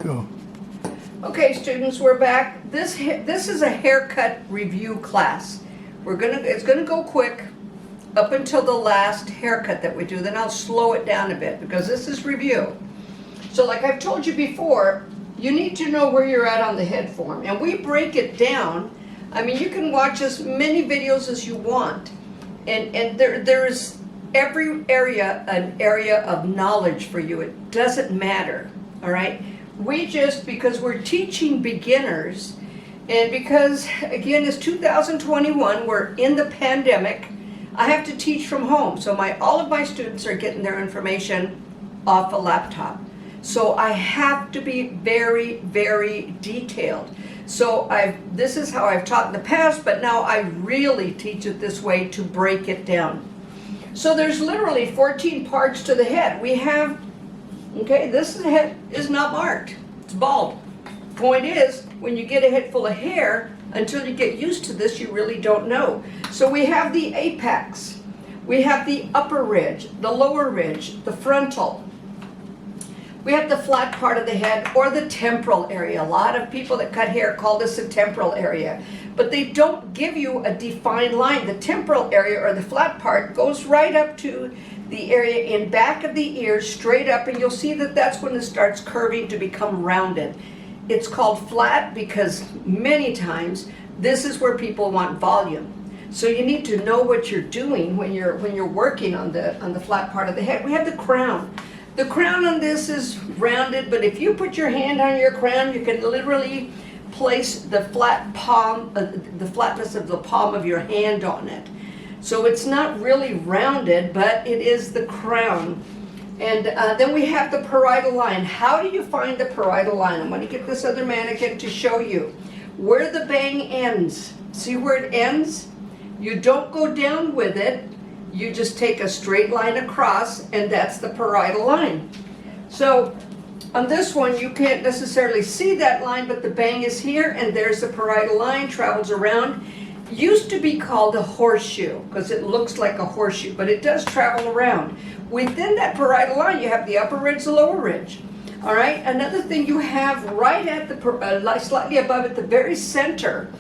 Go. Okay, students, we're back. This is a haircut review class. It's gonna go quick up until the last haircut that we do. Then I'll slow it down a bit because this is review. So like I've told you before, you need to know where you're at on the head form, and we break it down. I mean, you can watch as many videos as you want, and there is every area an area of knowledge for you. It doesn't matter, all right? Because we're teaching beginners, and because again it's 2021, we're in the pandemic, I have to teach from home. So all of my students are getting their information off a laptop. So I have to be very, very detailed. So this is how I've taught in the past, but now I really teach it this way to break it down. So there's literally 14 parts to the head. We have, okay, this head is not marked. It's bald. Point is, when you get a head full of hair, until you get used to this, you really don't know. So we have the apex. We have the upper ridge, the lower ridge, the frontal. We have the flat part of the head, or the temporal area. A lot of people that cut hair call this the temporal area, but they don't give you a defined line. The temporal area, or the flat part, goes right up to the area in back of the ear, straight up, and you'll see that that's when it starts curving to become rounded. It's called flat because many times this is where people want volume. So you need to know what you're doing when you're working on the flat part of the head. We have the crown. The crown on this is rounded, but if you put your hand on your crown, you can literally place the the flatness of the palm of your hand on it. So it's not really rounded, but it is the crown. And then we have the parietal line. How do you find the parietal line? I'm going to get this other mannequin to show you where the bang ends. See where it ends? You don't go down with it. You just take a straight line across, and that's the parietal line. So on this one, you can't necessarily see that line, but the bang is here, and there's the parietal line, travels around. Used to be called a horseshoe because it looks like a horseshoe, but it does travel around. Within that parietal line, you have the upper ridge, the lower ridge. All right, another thing you have right at the, slightly above at the very center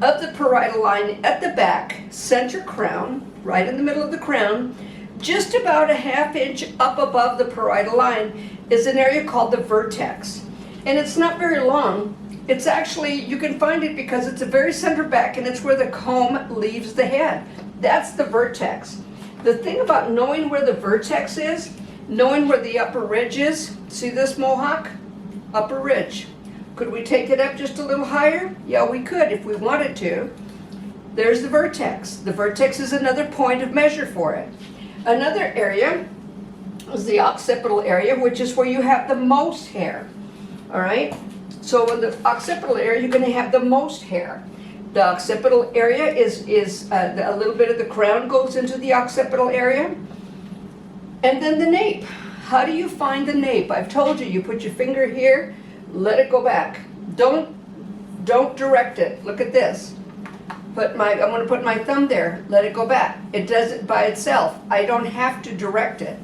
of the parietal line at the back, center crown, right in the middle of the crown, just about a ½ inch up above the parietal line is an area called the vertex. And it's not very long. It's actually, you can find it because it's a very center back, and it's where the comb leaves the head. That's the vertex. The thing about knowing where the vertex is, knowing where the upper ridge is, see this mohawk? Upper ridge. Could we take it up just a little higher? Yeah, we could if we wanted to. There's the vertex. The vertex is another point of measure for it. Another area is the occipital area, which is where you have the most hair. All right? So in the occipital area, you're going to have the most hair. The occipital area is a little bit of the crown goes into the occipital area. And then the nape. How do you find the nape? I've told you, you put your finger here, let it go back. Don't direct it. Look at this. I'm going to put my thumb there, let it go back. It does it by itself. I don't have to direct it.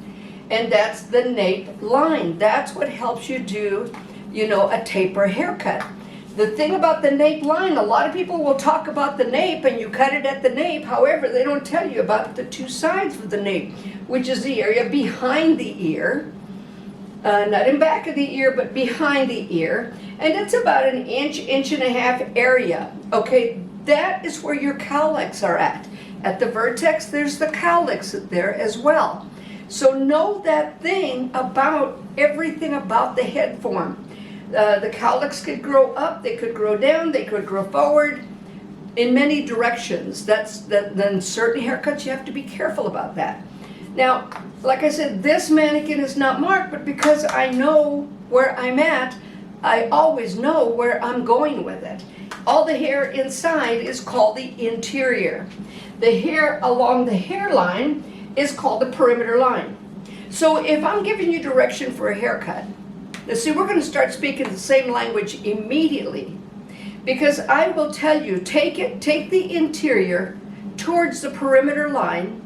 And that's the nape line. That's what helps you do, a taper haircut. The thing about the nape line, a lot of people will talk about the nape and you cut it at the nape. However, they don't tell you about the two sides of the nape, which is the area behind the ear. Not in back of the ear, but behind the ear. And it's about an inch, inch and a half area. Okay, that is where your cowlicks are at. At the vertex, there's the cowlicks there as well. So know that thing about everything about the head form. The cowlicks could grow up, they could grow down, they could grow forward in many directions. Then certain haircuts, you have to be careful about that. Now, like I said, this mannequin is not marked, but because I know where I'm at, I always know where I'm going with it. All the hair inside is called the interior. The hair along the hairline is called the perimeter line. So if I'm giving you direction for a haircut, now see, we're going to start speaking the same language immediately, because I will tell you, take the interior towards the perimeter line,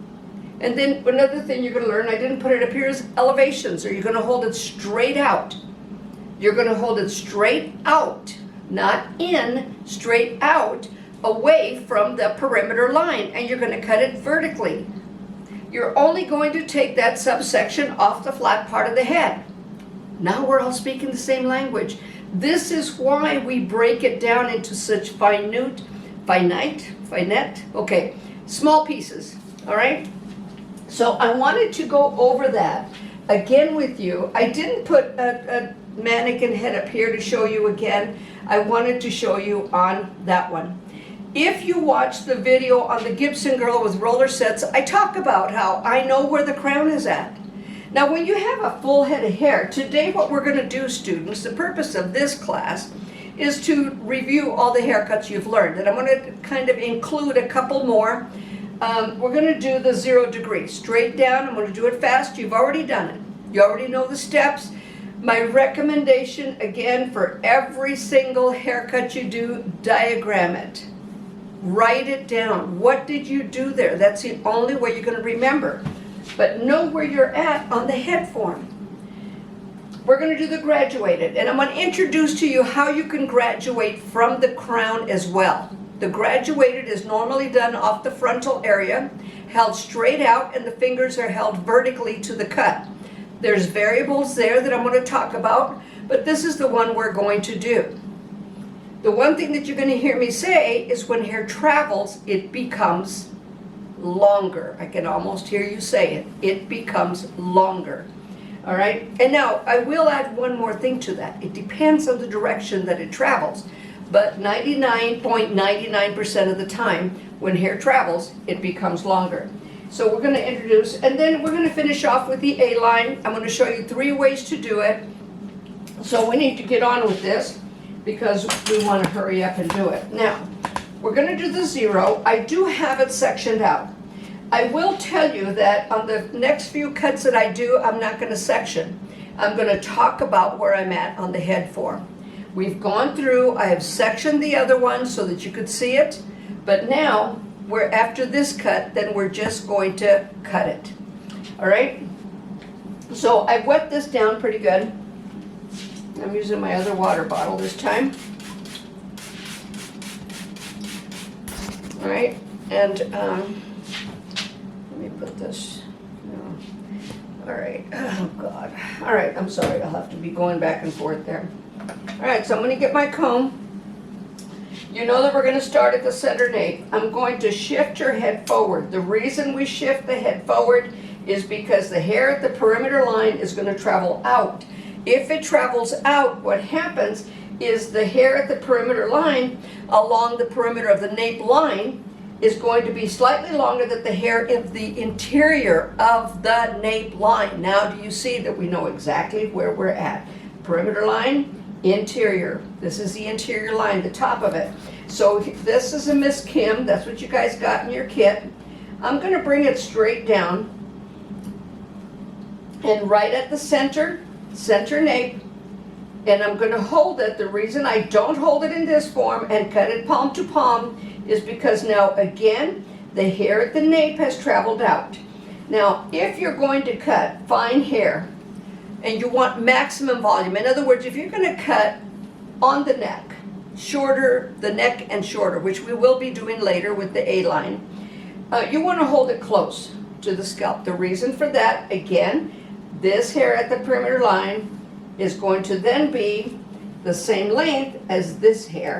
and then another thing you're going to learn, I didn't put it up here, is elevations. Are you going to hold it straight out? You're going to hold it straight out, not in, straight out, away from the perimeter line, and you're going to cut it vertically. You're only going to take that subsection off the flat part of the head. Now we're all speaking the same language. This is why we break it down into such finite, okay, small pieces, all right? So I wanted to go over that again with you. I didn't put a mannequin head up here to show you again. I wanted to show you on that one. If you watch the video on the Gibson girl with roller sets, I talk about how I know where the crown is at. Now when you have a full head of hair, today what we're going to do, students, the purpose of this class is to review all the haircuts you've learned. And I'm going to kind of include a couple more. We're going to do the 0 degree, straight down. I'm going to do it fast. You've already done it. You already know the steps. My recommendation, again, for every single haircut you do, diagram it. Write it down. What did you do there? That's the only way you're going to remember. But know where you're at on the head form. We're going to do the graduated, and I'm going to introduce to you how you can graduate from the crown as well. The graduated is normally done off the frontal area, held straight out, and the fingers are held vertically to the cut. There's variables there that I'm going to talk about, but this is the one we're going to do. The one thing that you're going to hear me say is when hair travels, it becomes longer. I can almost hear you say it. It becomes longer. All right? And now, I will add one more thing to that. It depends on the direction that it travels. But 99.99% of the time, when hair travels, it becomes longer. So we're going to introduce, and then we're going to finish off with the A-line. I'm going to show you 3 ways to do it. So we need to get on with this because we want to hurry up and do it. Now, we're going to do the 0. I do have it sectioned out. I will tell you that on the next few cuts that I do, I'm not going to section. I'm going to talk about where I'm at on the head form. We've gone through, I have sectioned the other one so that you could see it, but now we're after this cut, then we're just going to cut it. All right? So I wet this down pretty good. I'm using my other water bottle this time. All right, and let me put this, no. All right, oh God. All right, I'm sorry, I'll have to be going back and forth there. All right, so I'm gonna get my comb. You know that we're gonna start at the center nape. I'm going to shift your head forward. The reason we shift the head forward is because the hair at the perimeter line is gonna travel out. If it travels out, what happens is the hair at the perimeter line along the perimeter of the nape line is going to be slightly longer than the hair in the interior of the nape line. Now do you see that we know exactly where we're at? Perimeter line, interior. This is the interior line, the top of it. So this is a Miss Kim. That's what you guys got in your kit. I'm going to bring it straight down and right at the center nape, and I'm going to hold it. The reason I don't hold it in this form and cut it palm to palm is because now again the hair at the nape has traveled out. Now if you're going to cut fine hair and you want maximum volume, in other words, if you're going to cut on the neck, shorter, the neck and shorter, which we will be doing later with the A-line, you want to hold it close to the scalp. The reason for that, again, this hair at the perimeter line is going to then be the same length as this hair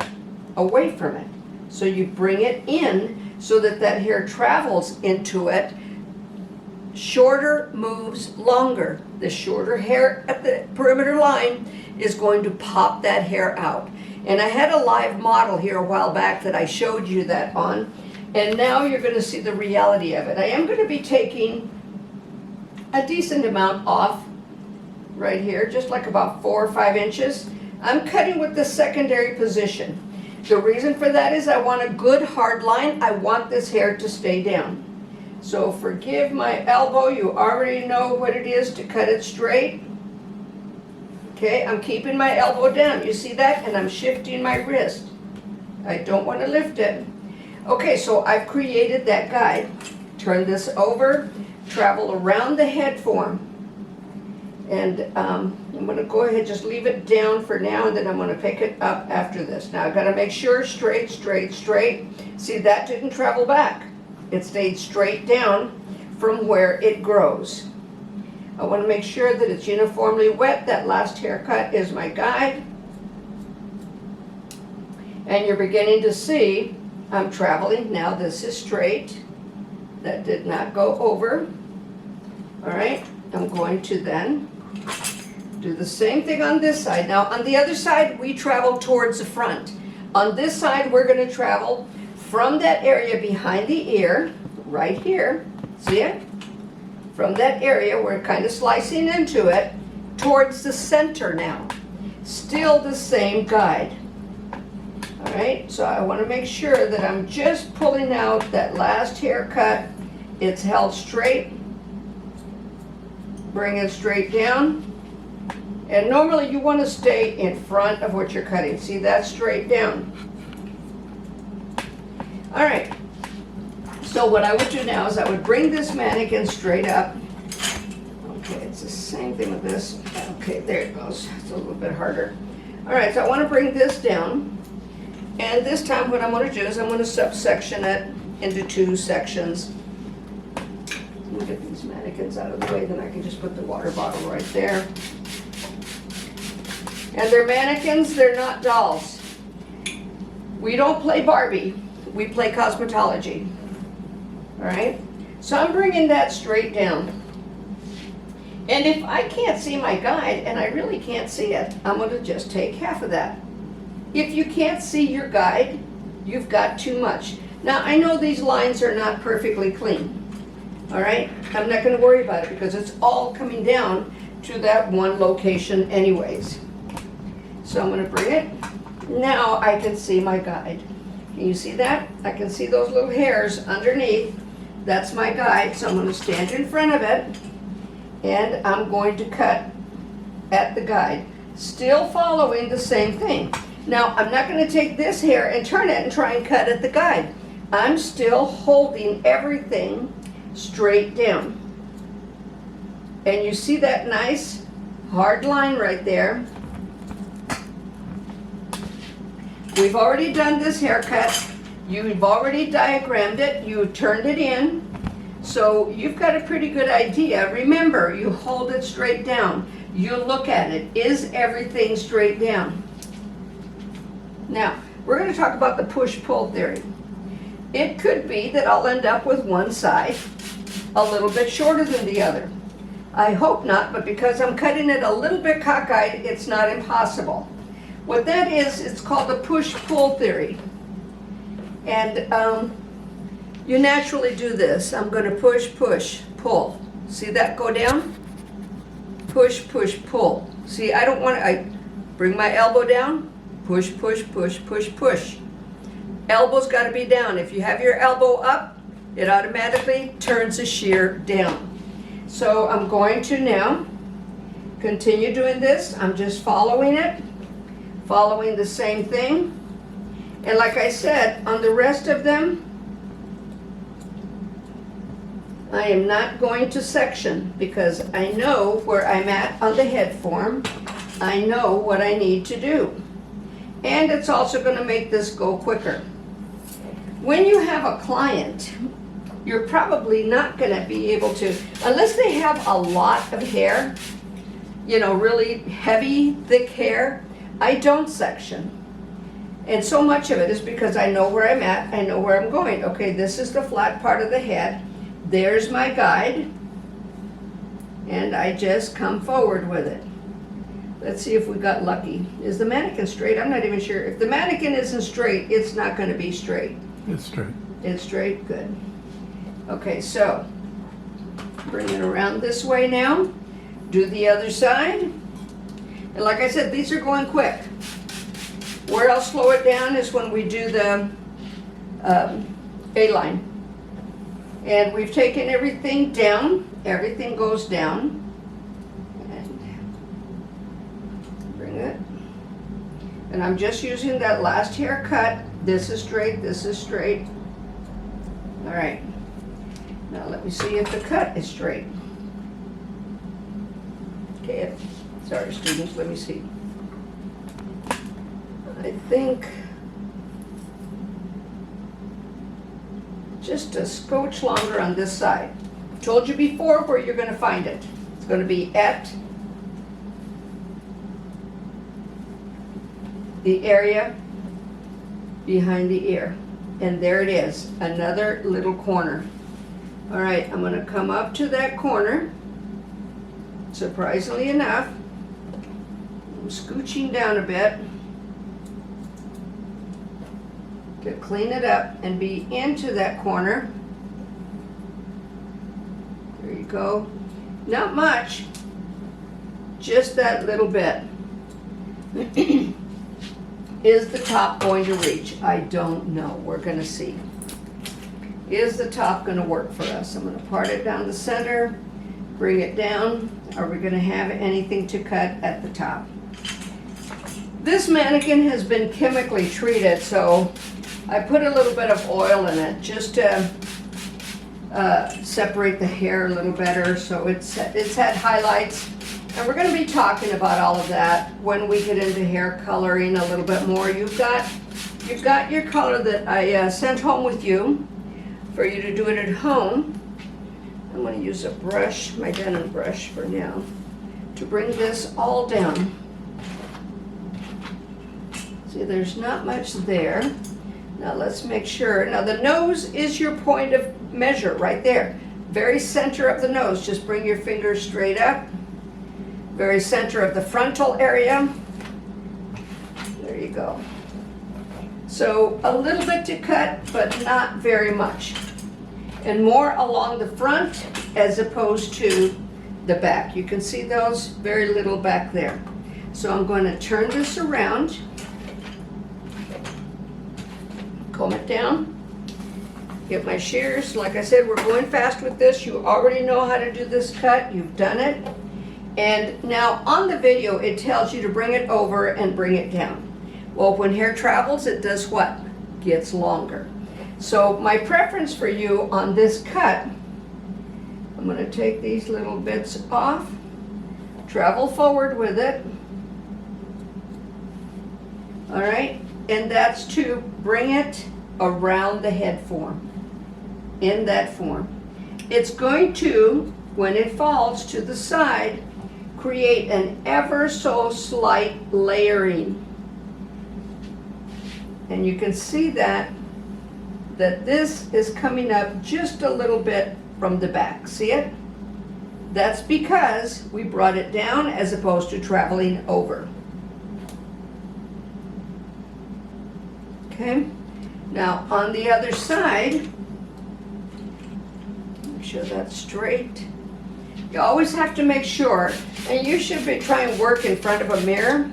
away from it. So you bring it in so that that hair travels into it. Shorter moves longer. The shorter hair at the perimeter line is going to pop that hair out. And I had a live model here a while back that I showed you that on. And now you're going to see the reality of it. I am going to be taking a decent amount off right here, just like about 4 or 5 inches. I'm cutting with the secondary position. The reason for that is I want a good hard line. I want this hair to stay down. So forgive my elbow. You already know what it is to cut it straight. Okay, I'm keeping my elbow down. You see that? And I'm shifting my wrist. I don't want to lift it. Okay, so I've created that guide. Turn this over, travel around the head form. And I'm gonna go ahead, just leave it down for now, and then I'm gonna pick it up after this. Now I've gotta make sure straight, straight, straight. See, that didn't travel back. It stayed straight down from where it grows. I wanna make sure that it's uniformly wet. That last haircut is my guide. And you're beginning to see I'm traveling. Now this is straight. That did not go over. All right, I'm going to then do the same thing on this side. Now on the other side, we travel towards the front. On this side, we're gonna travel from that area behind the ear, right here, see it? From that area, we're kind of slicing into it, towards the center now. Still the same guide. All right, so I wanna make sure that I'm just pulling out that last haircut. It's held straight. Bring it straight down. And normally you want to stay in front of what you're cutting. See, that's straight down. All right. So what I would do now is I would bring this mannequin straight up. Okay, it's the same thing with this. Okay, there it goes. It's a little bit harder. All right, so I want to bring this down. And this time what I'm going to do is I'm going to subsection it into 2 sections. Let me get these mannequins out of the way, then I can just put the water bottle right there. And they're mannequins, they're not dolls. We don't play Barbie, we play cosmetology. All right? So I'm bringing that straight down. And if I can't see my guide, and I really can't see it, I'm going to just take half of that. If you can't see your guide, you've got too much. Now, I know these lines are not perfectly clean. All right, I'm not going to worry about it because it's all coming down to that one location anyways. So I'm going to bring it. Now I can see my guide. Can you see that? I can see those little hairs underneath. That's my guide. So I'm going to stand in front of it and I'm going to cut at the guide. Still following the same thing. Now I'm not going to take this hair and turn it and try and cut at the guide. I'm still holding everything straight down. And you see that nice hard line right there. We've already done this haircut. You've already diagrammed it. You turned it in. So you've got a pretty good idea. Remember, you hold it straight down. You look at it. Is everything straight down? Now, we're going to talk about the push-pull theory. It could be that I'll end up with one side a little bit shorter than the other. I hope not, but because I'm cutting it a little bit cockeyed, it's not impossible. What that is, it's called the push-pull theory. And you naturally do this. I'm going to push, push, pull. See that go down? Push, push, pull. See, I don't want to, I bring my elbow down, push, push, push, push, push. Elbow's got to be down. If you have your elbow up, it automatically turns the shear down. So I'm going to now continue doing this. I'm just following it, following the same thing. And like I said, on the rest of them, I am not going to section because I know where I'm at on the head form. I know what I need to do. And it's also going to make this go quicker. When you have a client, you're probably not going to be able to, unless they have a lot of hair, you know, really heavy, thick hair, I don't section. And so much of it is because I know where I'm at, I know where I'm going. Okay, this is the flat part of the head. There's my guide. And I just come forward with it. Let's see if we got lucky. Is the mannequin straight? I'm not even sure. If the mannequin isn't straight, it's not going to be straight. It's straight. It's straight? Good. Okay, so bring it around this way now. Do the other side. And like I said, these are going quick. Where I'll slow it down is when we do the A-line. And we've taken everything down. Everything goes down. And bring it. And I'm just using that last haircut. This is straight, this is straight. All right. Now let me see if the cut is straight. Okay, sorry students, let me see. I think just a scotch longer on this side. Told you before where you're going to find it. It's going to be at the area behind the ear. And there it is, another little corner. All right, I'm going to come up to that corner. Surprisingly enough, I'm scooching down a bit to clean it up and be into that corner. There you go. Not much, just that little bit. Is the top going to reach? I don't know. We're going to see. Is the top going to work for us? I'm going to part it down the center, bring it down. Are we going to have anything to cut at the top? This mannequin has been chemically treated, so I put a little bit of oil in it just to separate the hair a little better. So it's had highlights. And we're going to be talking about all of that when we get into hair coloring a little bit more. You've got your color that I sent home with you for you to do it at home. I'm going to use a brush, my denim brush for now, to bring this all down. See, there's not much there. Now let's make sure. Now the nose is your point of measure right there. Very center of the nose. Just bring your fingers straight up. Very center of the frontal area. There you go. So a little bit to cut, but not very much. And more along the front as opposed to the back. You can see those, very little back there. So I'm going to turn this around, comb it down, get my shears. Like I said, we're going fast with this. You already know how to do this cut. You've done it. And now on the video, it tells you to bring it over and bring it down. Well, when hair travels, it does what? Gets longer. So my preference for you on this cut, I'm going to take these little bits off, travel forward with it. All right, and that's to bring it around the head form, in that form. It's going to, when it falls to the side, create an ever so slight layering. And you can see that this is coming up just a little bit from the back. See it? That's because we brought it down as opposed to traveling over. Okay? Now on the other side, make sure that's straight. You always have to make sure, and you should be trying to work in front of a mirror.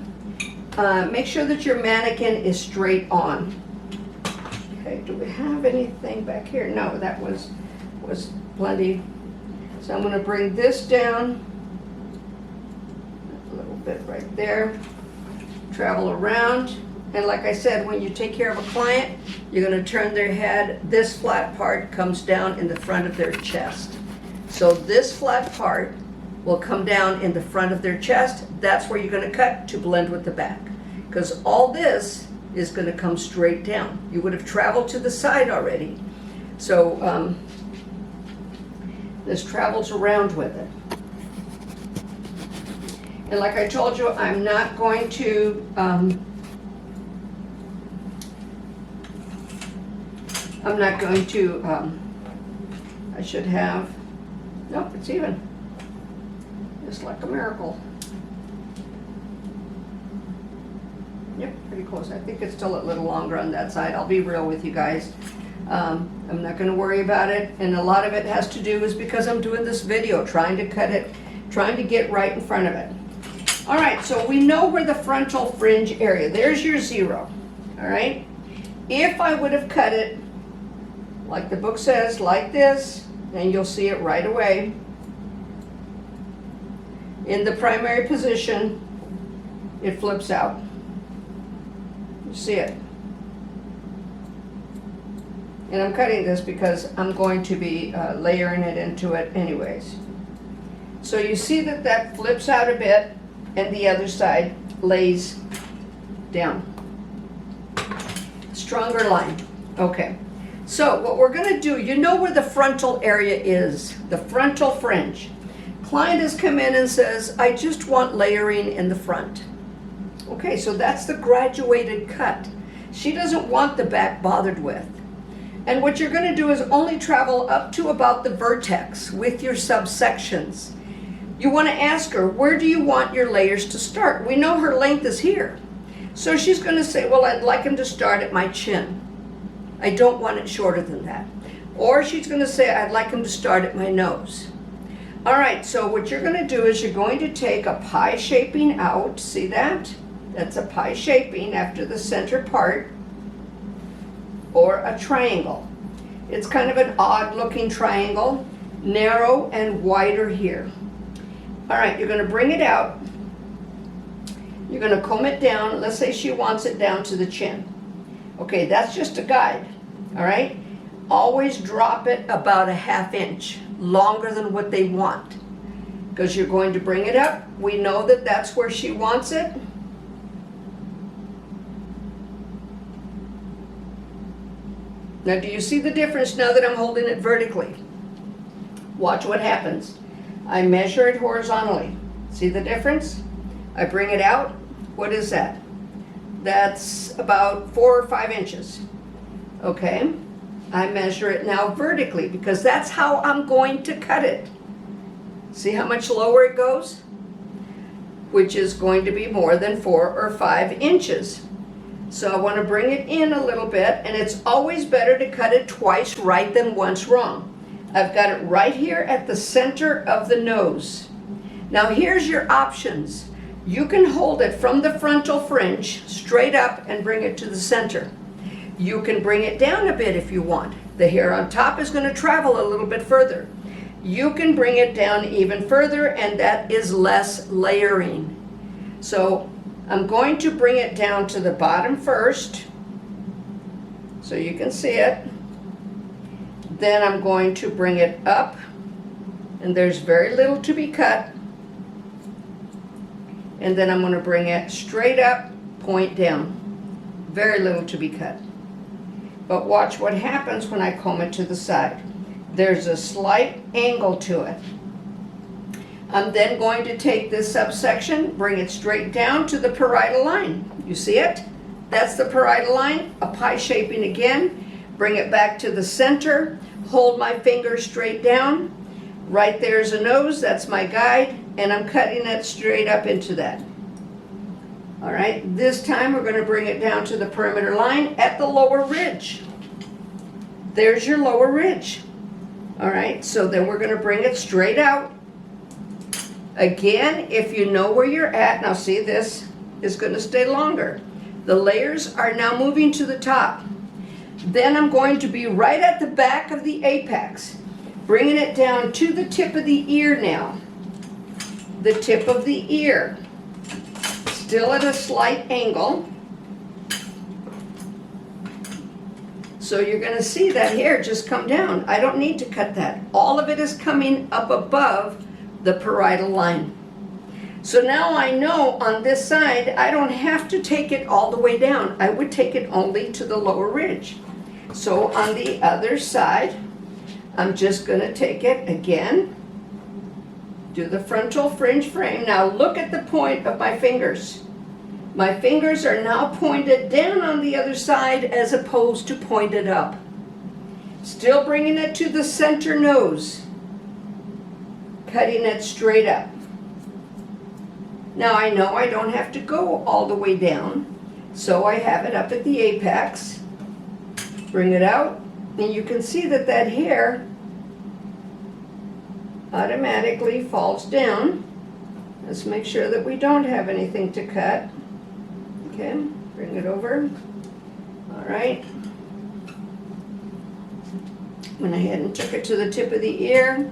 Make sure that your mannequin is straight on. Okay, do we have anything back here? No, that was plenty. So I'm going to bring this down a little bit right there. Travel around. And like I said, when you take care of a client, you're going to turn their head. This flat part comes down in the front of their chest. So this flat part will come down in the front of their chest. That's where you're going to cut to blend with the back. Because all this is going to come straight down. You would have traveled to the side already. So this travels around with it. And like I told you, I'm not going to I should have, nope, it's even, just like a miracle. Yep, pretty close. I think it's still a little longer on that side. I'll be real with you guys. I'm not going to worry about it, and a lot of it has to do is because I'm doing this video, trying to cut it, trying to get right in front of it. All right, so we know where the frontal fringe area, there's your 0, all right? If I would have cut it, like the book says, like this, and you'll see it right away, in the primary position, it flips out. You see it? And I'm cutting this because I'm going to be layering it into it anyways. So you see that that flips out a bit and the other side lays down. Stronger line. Okay. So what we're going to do, you know where the frontal area is, the frontal fringe. Client has come in and says, I just want layering in the front. Okay, so that's the graduated cut. She doesn't want the back bothered with. And what you're going to do is only travel up to about the vertex with your subsections. You want to ask her, where do you want your layers to start? We know her length is here. So she's going to say, well, I'd like them to start at my chin. I don't want it shorter than that. Or she's going to say, I'd like them to start at my nose. All right, so what you're going to do is you're going to take a pie shaping out. See that? That's a pie shaping after the center part, or a triangle. It's kind of an odd looking triangle, narrow and wider here. All right, you're going to bring it out. You're going to comb it down. Let's say she wants it down to the chin. Okay, that's just a guide. All right, always drop it about a ½ inch longer than what they want, because you're going to bring it up. We know that that's where she wants it. Now, do you see the difference now that I'm holding it vertically? Watch what happens. I measure it horizontally. See the difference? I bring it out. What is that? That's about 4 or 5 inches. Okay. I measure it now vertically because that's how I'm going to cut it. See how much lower it goes? Which is going to be more than 4 or 5 inches. So I want to bring it in a little bit, and it's always better to cut it twice right than once wrong. I've got it right here at the center of the nose. Now here's your options. You can hold it from the frontal fringe straight up and bring it to the center. You can bring it down a bit if you want. The hair on top is going to travel a little bit further. You can bring it down even further, and that is less layering. So I'm going to bring it down to the bottom first, so you can see it. Then I'm going to bring it up, and there's very little to be cut. And then I'm going to bring it straight up, point down. Very little to be cut. But watch what happens when I comb it to the side. There's a slight angle to it. I'm then going to take this subsection, bring it straight down to the parietal line. You see it? That's the parietal line, a pie shaping again. Bring it back to the center, hold my finger straight down. Right there's a nose, that's my guide, and I'm cutting it straight up into that. All right, this time we're going to bring it down to the perimeter line at the lower ridge. There's your lower ridge. All right, so then we're going to bring it straight out. Again, if you know where you're at, now see, this is going to stay longer. The layers are now moving to the top. Then I'm going to be right at the back of the apex, bringing it down to the tip of the ear now. The tip of the ear, still at a slight angle. So you're going to see that hair just come down. I don't need to cut that. All of it is coming up above the parietal line. So now I know on this side, I don't have to take it all the way down. I would take it only to the lower ridge. So on the other side, I'm just going to take it again, do the frontal fringe frame. Now look at the point of my fingers. My fingers are now pointed down on the other side as opposed to pointed up. Still bringing it to the center nose, cutting it straight up. Now I know I don't have to go all the way down, so I have it up at the apex. Bring it out, and you can see that that hair automatically falls down. Let's make sure that we don't have anything to cut. Okay, bring it over. All right. Went ahead and took it to the tip of the ear.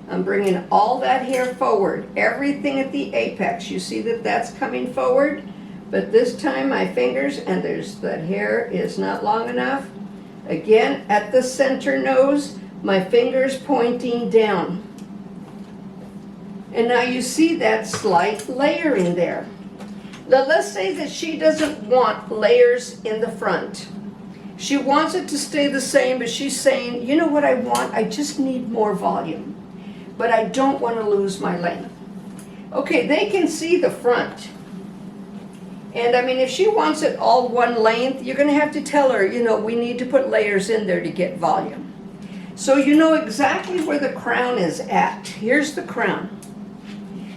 I'm bringing all that hair forward. Everything at the apex. You see that that's coming forward, but this time my fingers, and that hair is not long enough. Again, at the center nose, my fingers pointing down. And now you see that slight layering there. Now let's say that she doesn't want layers in the front. She wants it to stay the same, but she's saying, you know what I want? I just need more volume, but I don't want to lose my length. Okay, they can see the front. And I mean, if she wants it all one length, you're going to have to tell her, you know, we need to put layers in there to get volume. So you know exactly where the crown is at. Here's the crown.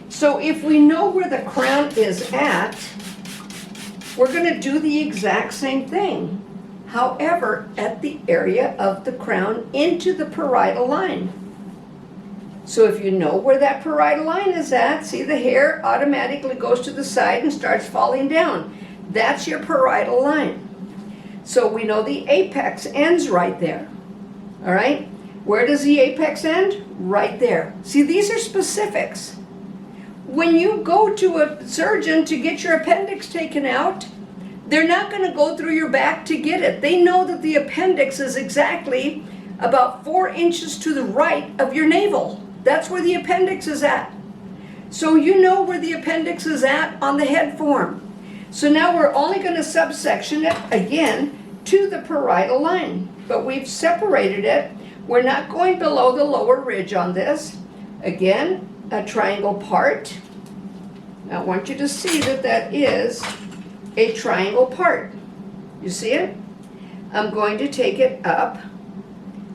So if we know where the crown is at, we're going to do the exact same thing. However, at the area of the crown into the parietal line. So if you know where that parietal line is at, see the hair automatically goes to the side and starts falling down. That's your parietal line. So we know the apex ends right there. All right? Where does the apex end? Right there. See, these are specifics. When you go to a surgeon to get your appendix taken out, they're not going to go through your back to get it. They know that the appendix is exactly about 4 inches to the right of your navel. That's where the appendix is at. So you know where the appendix is at on the head form. So now we're only going to subsection it again to the parietal line. But we've separated it. We're not going below the lower ridge on this. Again, a triangle part. Now I want you to see that that is a triangle part. You see it? I'm going to take it up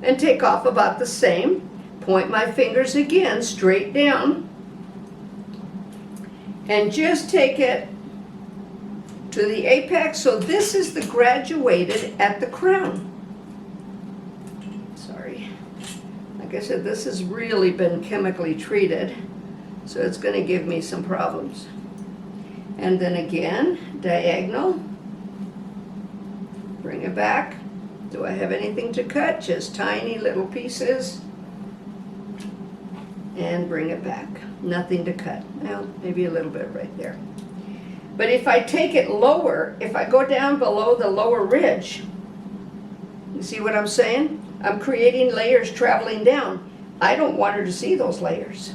and take off about the same. Point my fingers again straight down and just take it to the apex. So this is the graduated at the crown. Sorry. Like I said, this has really been chemically treated, so it's going to give me some problems. And then again, diagonal. Bring it back. Do I have anything to cut? Just tiny little pieces. And bring it back. Nothing to cut. Well, maybe a little bit right there. But if I take it lower, if I go down below the lower ridge, you see what I'm saying? I'm creating layers traveling down. I don't want her to see those layers.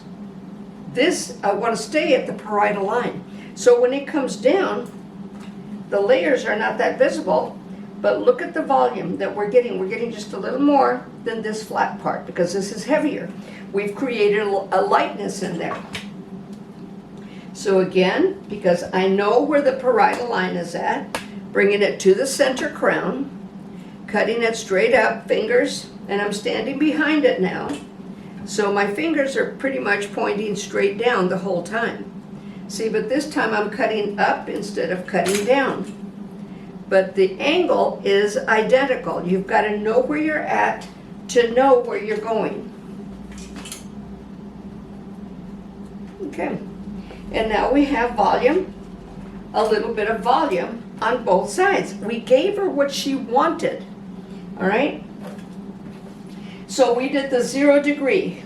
This, I want to stay at the parietal line. So when it comes down, the layers are not that visible, but look at the volume that we're getting. We're getting just a little more than this flat part because this is heavier. We've created a lightness in there. So again, because I know where the parietal line is at, bringing it to the center crown, cutting it straight up, fingers, and I'm standing behind it now. So my fingers are pretty much pointing straight down the whole time. See, but this time I'm cutting up instead of cutting down. But the angle is identical. You've got to know where you're at to know where you're going. Okay, and now we have volume, a little bit of volume on both sides. We gave her what she wanted, all right? So we did the 0 degree,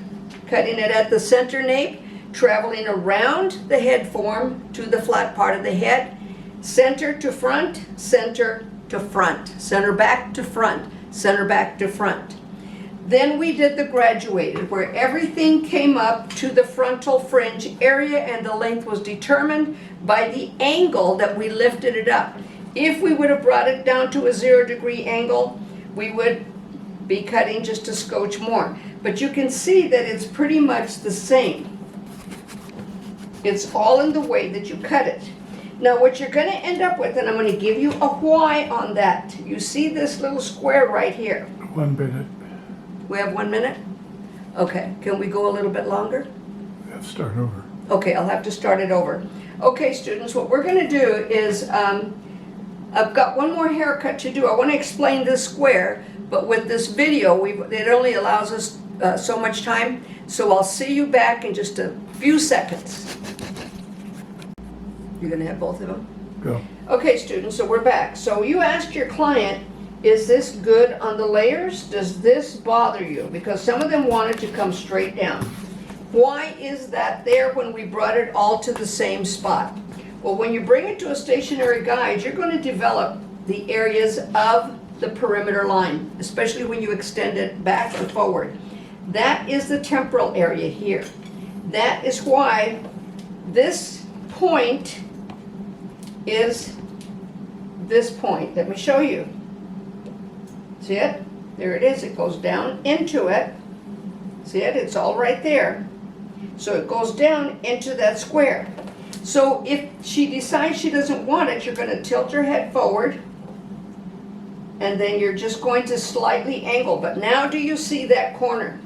cutting it at the center nape, traveling around the head form to the flat part of the head, center to front, center to front, center back to front, center back to front. Then we did the graduated, where everything came up to the frontal fringe area and the length was determined by the angle that we lifted it up. If we would have brought it down to a 0 degree angle, we would be cutting just a scotch more. But you can see that it's pretty much the same. It's all in the way that you cut it. Now what you're going to end up with, and I'm going to give you a why on that. You see this little square right here. 1 minute. We have 1 minute? Okay, can we go a little bit longer? We have to start over. Okay, I'll have to start it over. Okay, students, what we're going to do is, I've got one more haircut to do. I want to explain this square, but with this video, it only allows us so much time, so I'll see you back in just a few seconds. You're going to have both of them? Go. Okay, students, so we're back. So you asked your client, is this good on the layers? Does this bother you? Because some of them wanted to come straight down. Why is that there when we brought it all to the same spot? Well, when you bring it to a stationary guide, you're going to develop the areas of the perimeter line, especially when you extend it back and forward. That is the temporal area here. That is why this point is this point. Let me show you. See it? There it is. It goes down into it. See it? It's all right there. So it goes down into that square. So if she decides she doesn't want it, you're going to tilt her head forward, and then you're just going to slightly angle. But now do you see that corner?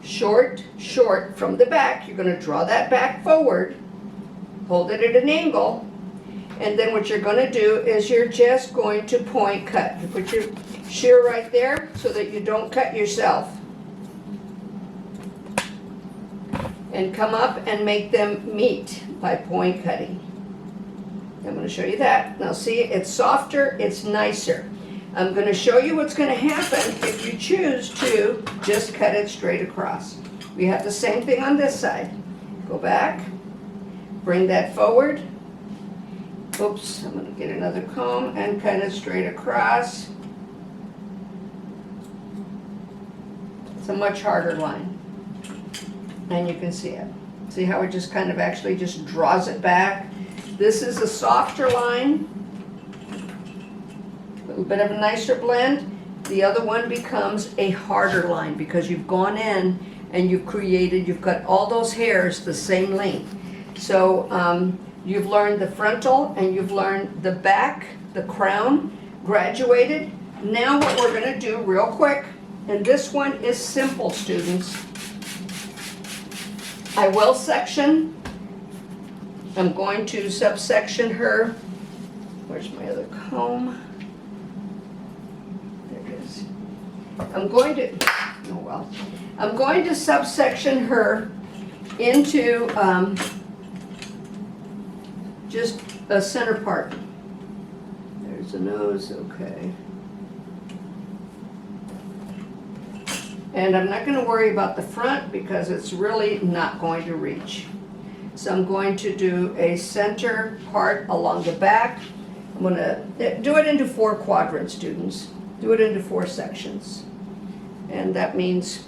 Short, short from the back. You're going to draw that back forward, hold it at an angle, and then what you're going to do is you're just going to point cut. You put your shear right there so that you don't cut yourself. And come up and make them meet by point cutting. I'm going to show you that. Now see, it's softer, it's nicer. I'm going to show you what's going to happen if you choose to just cut it straight across. We have the same thing on this side. Go back, bring that forward. Oops, I'm going to get another comb and cut it straight across. It's a much harder line. And you can see it. See how it just kind of actually just draws it back? This is a softer line. A little bit of a nicer blend. The other one becomes a harder line because you've gone in and you've got all those hairs the same length. So you've learned the frontal and you've learned the back, the crown, graduated. Now what we're going to do real quick, and this one is simple, students. I will section. I'm going to subsection her. Where's my other comb? There it is. I'm going to subsection her into just a center part. There's the nose, okay. And I'm not going to worry about the front because it's really not going to reach. So I'm going to do a center part along the back. I'm going to do it into 4 quadrants, students. Do it into 4 sections. And that means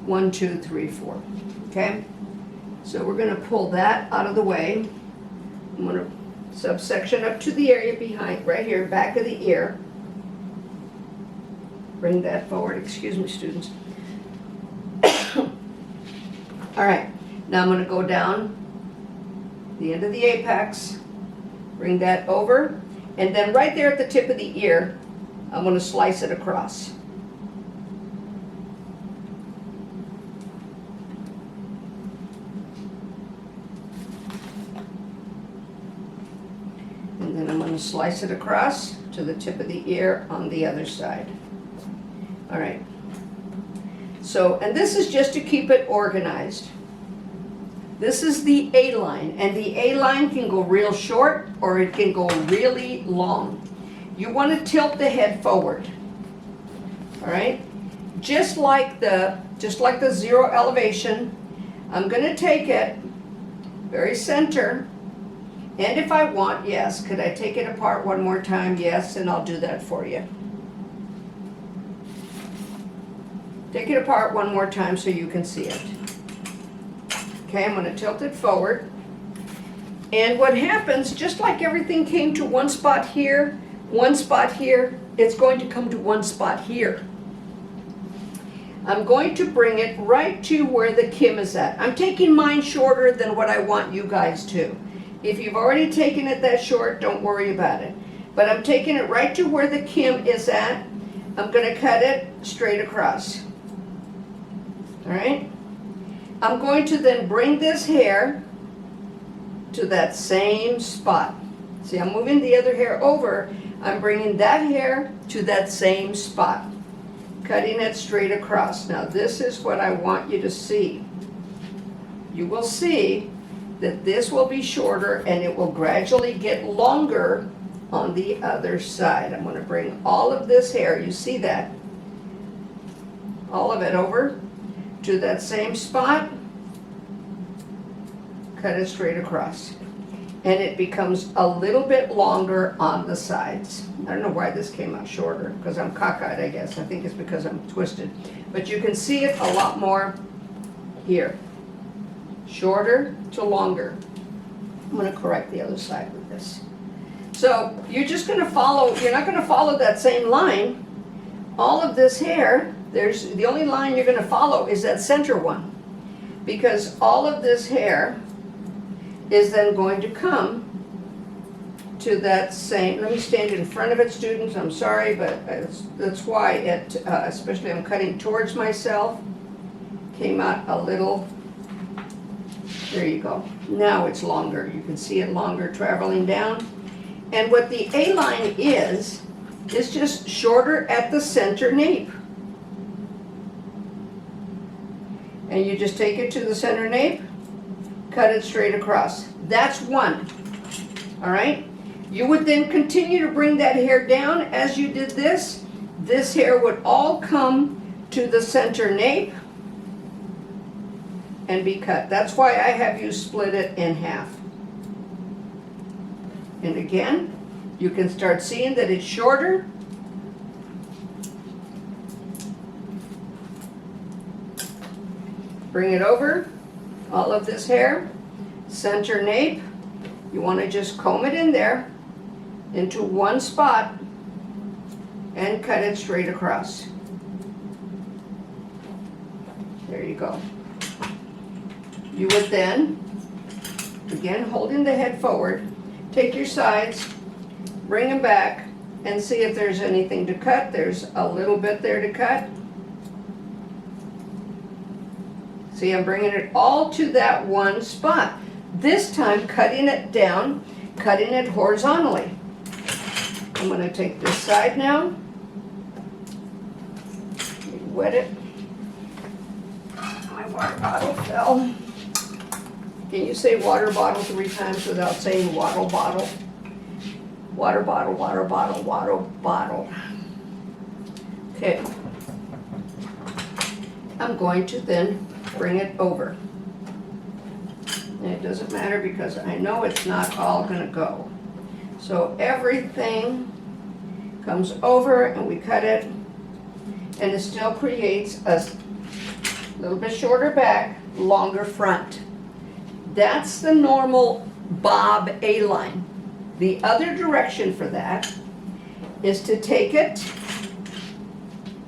1, 2, 3, 4. Okay? So we're going to pull that out of the way. I'm going to subsection up to the area behind, right here, back of the ear. Bring that forward. Excuse me, students. All right, now I'm going to go down the end of the apex, bring that over, and then right there at the tip of the ear, I'm going to slice it across. And then I'm going to slice it across to the tip of the ear on the other side. All right. So, and this is just to keep it organized. This is the A line, and the A line can go real short or it can go really long. You want to tilt the head forward. All right? Just like the 0 elevation, I'm going to take it very center. And if I want, yes, could I take it apart one more time? Yes, and I'll do that for you. Take it apart one more time so you can see it. Okay, I'm going to tilt it forward. And what happens, just like everything came to one spot here, it's going to come to one spot here. I'm going to bring it right to where the Kim is at. I'm taking mine shorter than what I want you guys to. If you've already taken it that short, don't worry about it. But I'm taking it right to where the Kim is at. I'm going to cut it straight across. All right? I'm going to then bring this hair to that same spot. See, I'm moving the other hair over. I'm bringing that hair to that same spot, cutting it straight across. Now, this is what I want you to see. You will see that this will be shorter and it will gradually get longer on the other side. I'm going to bring all of this hair, you see that? All of it over to that same spot, cut it straight across. And it becomes a little bit longer on the sides. I don't know why this came out shorter, because I'm cockeyed, I guess. I think it's because I'm twisted. But you can see it a lot more here. shorter to longer. I'm going to correct the other side with this. So you're just going to follow, you're not going to follow that same line. All of this hair, the only line you're going to follow is that center one, because all of this hair is then going to come to that same, let me stand in front of it, students, I'm sorry, but that's why it, especially I'm cutting towards myself, came out a little, there you go. Now it's longer, you can see it longer traveling down. And what the A-line is just shorter at the center nape. And you just take it to the center nape, cut it straight across. That's one, all right? You would then continue to bring that hair down as you did this. This hair would all come to the center nape and be cut. That's why I have you split it in half. And again, you can start seeing that it's shorter. Bring it over, all of this hair, center nape. You want to just comb it in there into one spot and cut it straight across. There you go. You would then, again holding the head forward, take your sides, bring them back, and see if there's anything to cut. There's a little bit there to cut. See, I'm bringing it all to that one spot. This time, cutting it down, cutting it horizontally. I'm going to take this side now. Wet it. My water bottle fell. Can you say water bottle 3 times without saying waddle bottle? Water bottle, water bottle, water bottle. Okay. I'm going to then bring it over. And it doesn't matter because I know it's not all going to go. So everything comes over and we cut it, and it still creates a little bit shorter back, longer front. That's the normal bob A-line. The other direction for that is to take it,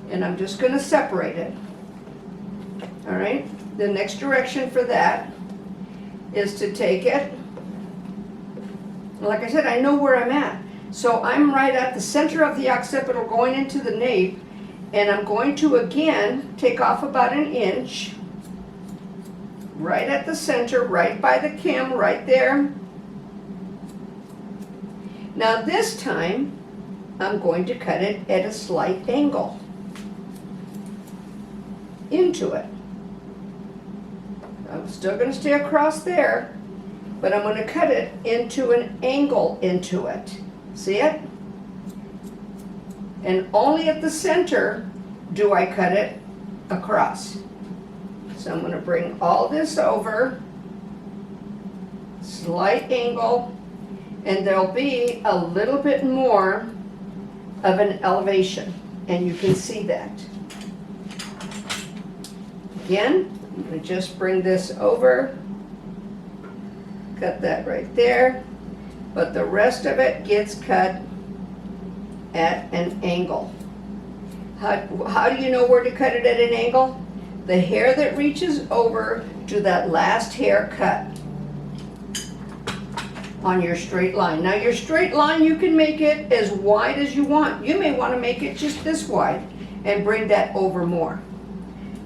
and I'm just going to separate it. All right? The next direction for that is to take it. Like I said, I know where I'm at. So I'm right at the center of the occipital going into the nape, and I'm going to again take off about 1 inch, right at the center, right by the kim, right there. Now this time, I'm going to cut it at a slight angle into it. I'm still going to stay across there, but I'm going to cut it into an angle into it. See it? And only at the center do I cut it across. So I'm going to bring all this over, slight angle, and there'll be a little bit more of an elevation, and you can see that. Again, I'm going to just bring this over, cut that right there, but the rest of it gets cut at an angle. How do you know where to cut it at an angle? The hair that reaches over to that last hair cut on your straight line. Now your straight line, you can make it as wide as you want. You may want to make it just this wide and bring that over more.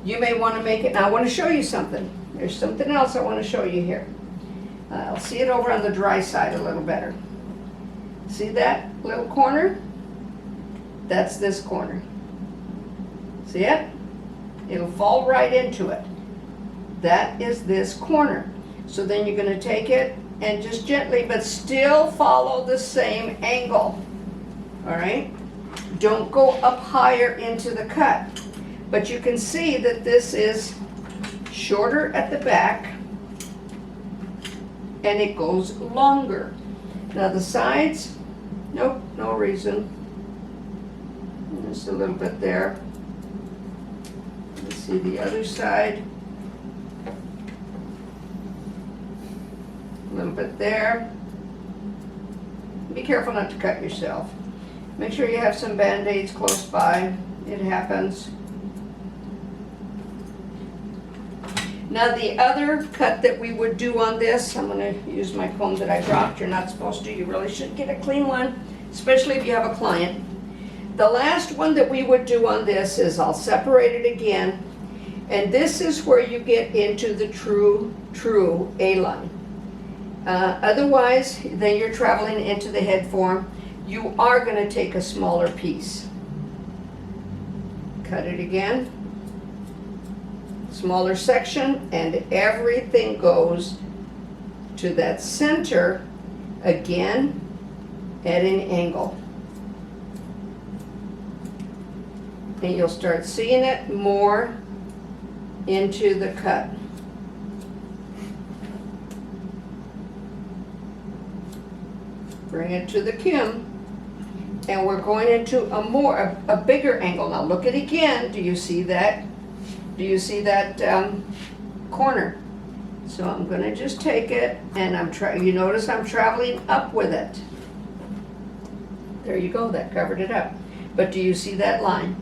You may want to make it, now I want to show you something. There's something else I want to show you here. I'll see it over on the dry side a little better. See that little corner? That's this corner. See it? It'll fall right into it. That is this corner. So then you're going to take it and just gently, but still follow the same angle. All right? Don't go up higher into the cut. But you can see that this is shorter at the back and it goes longer. Now the sides, nope, no reason. Just a little bit there. Let's see the other side. A little bit there. Be careful not to cut yourself. Make sure you have some Band-Aids close by. It happens. Now the other cut that we would do on this, I'm going to use my comb that I dropped. You're not supposed to. You really should get a clean one, especially if you have a client. The last one that we would do on this is I'll separate it again. And this is where you get into the true A-line. Otherwise, then you're traveling into the head form. You are going to take a smaller piece. Cut it again. Smaller section, and everything goes to that center again at an angle. And you'll start seeing it more into the cut. Bring it to the Kim, and we're going into a bigger angle. Now look at it again. Do you see that? Do you see that corner? So I'm going to just take it, and you notice I'm traveling up with it. There you go. That covered it up. But do you see that line?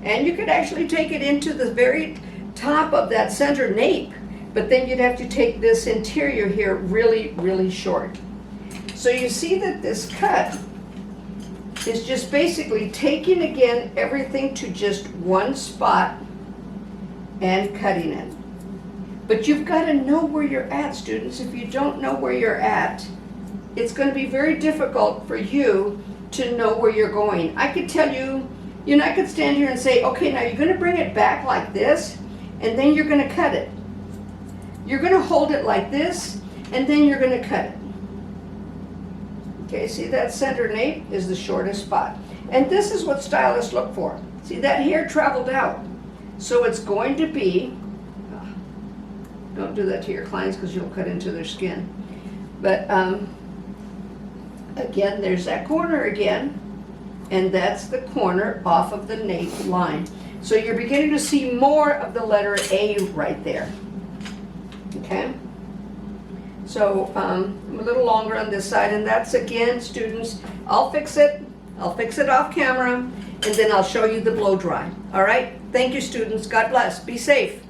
And you could actually take it into the very top of that center nape, but then you'd have to take this interior here really, really short. So you see that this cut is just basically taking again everything to just one spot and cutting it. But you've got to know where you're at, students. If you don't know where you're at, it's going to be very difficult for you to know where you're going. I could tell you, I could stand here and say, okay, now you're going to bring it back like this, and then you're going to cut it. You're going to hold it like this, and then you're going to cut it. Okay, see that center nape is the shortest spot. And this is what stylists look for. See, that hair traveled out. So it's going to be, don't do that to your clients because you'll cut into their skin. But again, there's that corner again, and that's the corner off of the nape line. So you're beginning to see more of the letter A right there. Okay? So I'm a little longer on this side, and that's again, students, I'll fix it off camera, and then I'll show you the blow dry. All right? Thank you, students. God bless. Be safe.